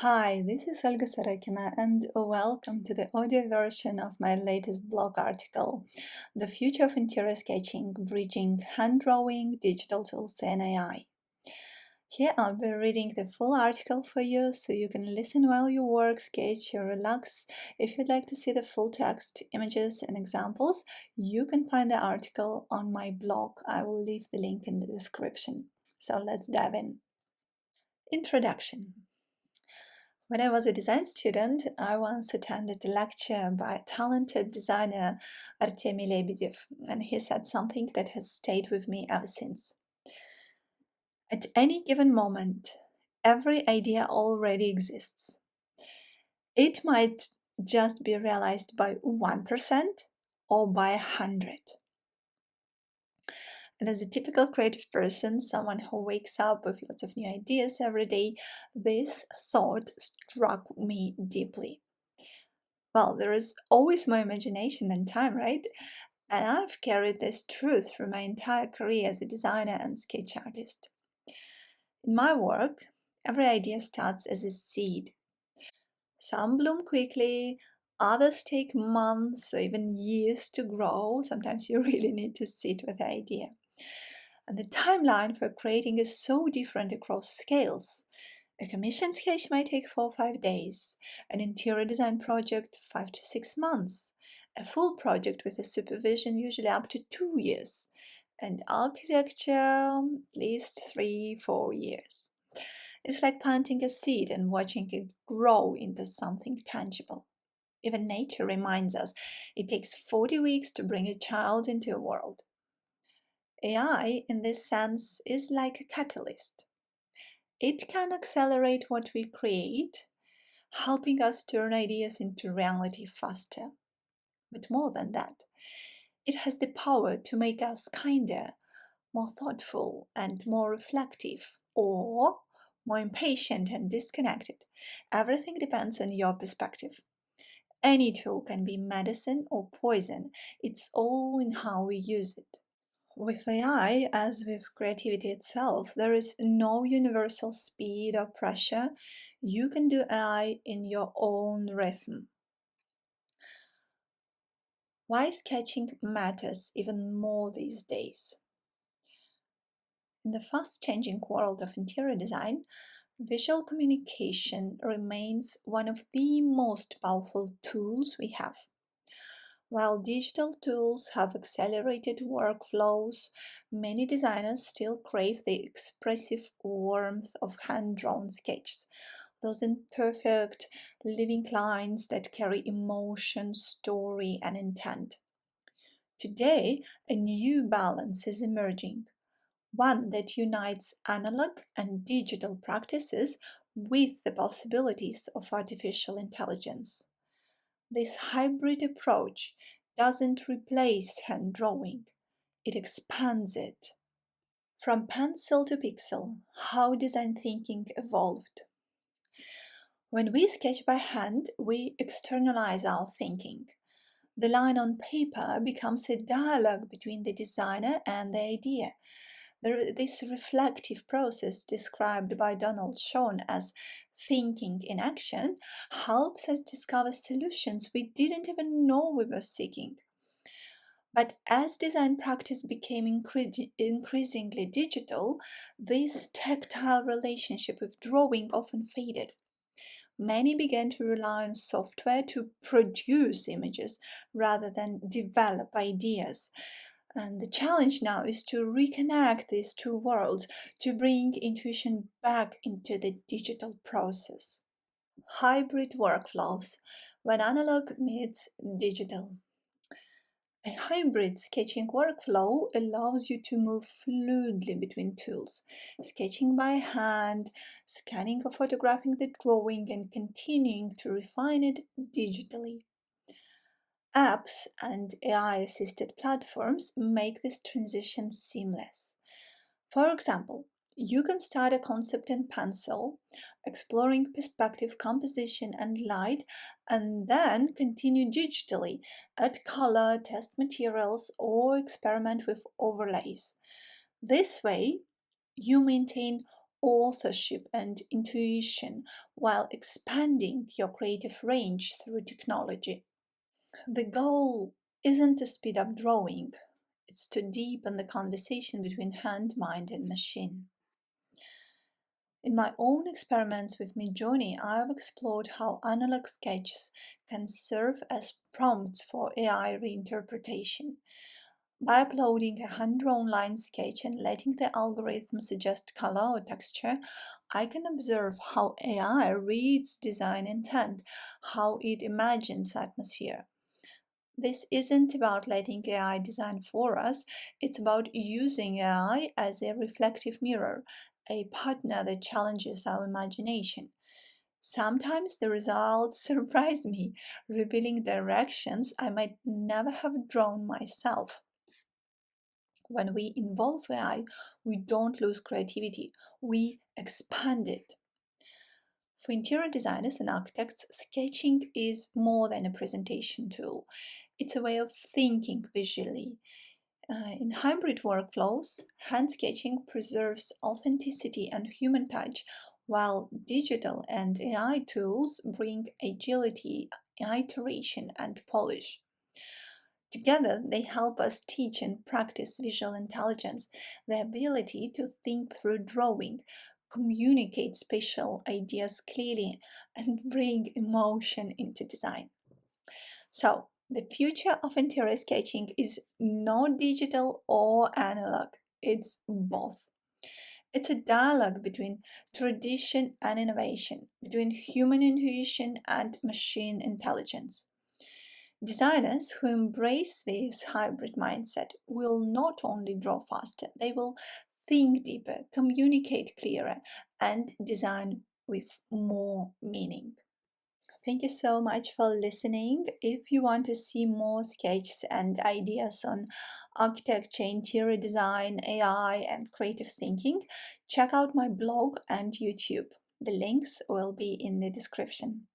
Hi, this is Olga Sorokina, and welcome to the audio version of my latest blog article, The Future of Interior Sketching, Bridging Hand Drawing, Digital Tools, and AI. Here I'll be reading the full article for you so you can listen while you work, sketch, or relax. If you'd like to see the full text, images, and examples, you can find the article on my blog. I will leave the link in the description. So let's dive in. Introduction. When I was a design student, I once attended a lecture by a talented designer, Artemy Lebedev, and he said something that has stayed with me ever since. At any given moment, every idea already exists. It might just be realized by 1% or by 100. And as a typical creative person, someone who wakes up with lots of new ideas every day, this thought struck me deeply. Well, there is always more imagination than time, right? And I've carried this truth through my entire career as a designer and sketch artist. In my work, every idea starts as a seed. Some bloom quickly, others take months or even years to grow. Sometimes you really need to sit with the idea. And the timeline for creating is so different across scales. A commission sketch might take 4 or 5 days, an interior design project 5 to 6 months, a full project with a supervision usually up to 2 years, and architecture at least 3 4 years. It's like planting a seed and watching it grow into something tangible. Even nature reminds us it takes 40 weeks to bring a child into a world. AI, in this sense, is like a catalyst. It can accelerate what we create, helping us turn ideas into reality faster. But more than that, it has the power to make us kinder, more thoughtful, and more reflective, or more impatient and disconnected. Everything depends on your perspective. Any tool can be medicine or poison, it's all in how we use it. With AI, as with creativity itself, there is no universal speed or pressure. You can do AI in your own rhythm. Why sketching matters even more these days? In the fast-changing world of interior design, visual communication remains one of the most powerful tools we have. While digital tools have accelerated workflows, many designers still crave the expressive warmth of hand-drawn sketches, those imperfect, living lines that carry emotion, story, and intent. Today, a new balance is emerging, one that unites analog and digital practices with the possibilities of artificial intelligence. This hybrid approach doesn't replace hand drawing, it expands it. From pencil to pixel, how design thinking evolved. When we sketch by hand, we externalize our thinking. The line on paper becomes a dialogue between the designer and the idea. This reflective process, described by Donald Shawn as thinking in action, helps us discover solutions we didn't even know we were seeking. But as design practice became increasingly digital, this tactile relationship with drawing often faded. Many began to rely on software to produce images rather than develop ideas. And the challenge now is to reconnect these two worlds, to bring intuition back into the digital process. Hybrid workflows, when analog meets digital. A hybrid sketching workflow allows you to move fluidly between tools, sketching by hand, scanning or photographing the drawing, and continuing to refine it digitally. Apps and AI-assisted platforms make this transition seamless. For example, you can start a concept in pencil, exploring perspective, composition, and light, and then continue digitally, add color, test materials, or experiment with overlays. This way, you maintain authorship and intuition while expanding your creative range through technology. The goal isn't to speed up drawing, it's to deepen the conversation between hand, mind, and machine. In my own experiments with Midjourney, I've explored how analog sketches can serve as prompts for AI reinterpretation. By uploading a hand-drawn line sketch and letting the algorithm suggest color or texture, I can observe how AI reads design intent, how it imagines atmosphere. This isn't about letting AI design for us, it's about using AI as a reflective mirror, a partner that challenges our imagination. Sometimes the results surprise me, revealing directions I might never have drawn myself. When we involve AI, we don't lose creativity, we expand it. For interior designers and architects, sketching is more than a presentation tool. It's a way of thinking visually. In hybrid workflows, hand sketching preserves authenticity and human touch, while digital and AI tools bring agility, iteration, and polish. Together, they help us teach and practice visual intelligence, the ability to think through drawing, communicate spatial ideas clearly, and bring emotion into design. So, the future of interior sketching is not digital or analog, it's both. It's a dialogue between tradition and innovation, between human intuition and machine intelligence. Designers who embrace this hybrid mindset will not only draw faster, they will think deeper, communicate clearer, and design with more meaning. Thank you so much for listening. If you want to see more sketches and ideas on architecture, interior design, AI, and creative thinking, check out my blog and YouTube. The links will be in the description.